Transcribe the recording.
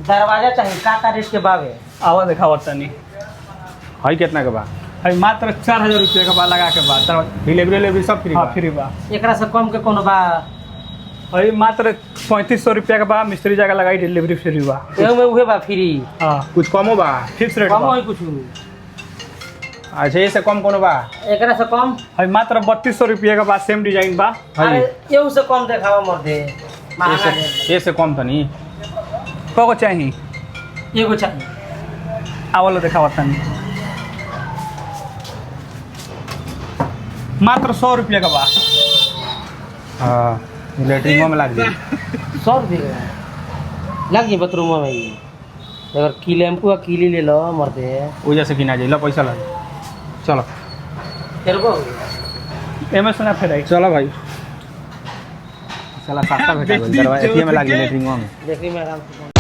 दरवाजा चाहिए का रेट के बावे आवा दिखावत तनी है कितना के बा है मात्र 4000 रुपये के बाद लगा के बाद डिलीवरी सब फ्री हाँ बा फ्री बा एकरा से कम के कोनो बा है मात्र 3500 रुपया के बाद मिस्त्री जगह लगाई डिलीवरी फ्री बा एहू में उहे बा फ्री हाँ कुछ कमो बा फिक्स रेट कम बा होई कुछ अच्छा ये से कम कोनो बा एकरा से कम है मात्र 3200 रुपया के बाद सेम डिजाइन बा अरे है एहू से कम देखावा मर दे महंगा दे ये से कम तो नहीं कगो चाहिए एगो चाहिए आवलो दिखावत तनी मात्र 100 रुपया के बाद हाँ लेटरिंगों में लग जाए 100 रुपये का लग जाए बाथरूम में ही अगर किलेम्पू का कीली ले लो मर दे वजह से गिना जाए लो पैसा लग चलो तेरे को एमे सुना फिर आई चलो भाई चला सस्ता भेटा दरवाजा में लग जाए लेटरिंगों में देखी मैं आराम से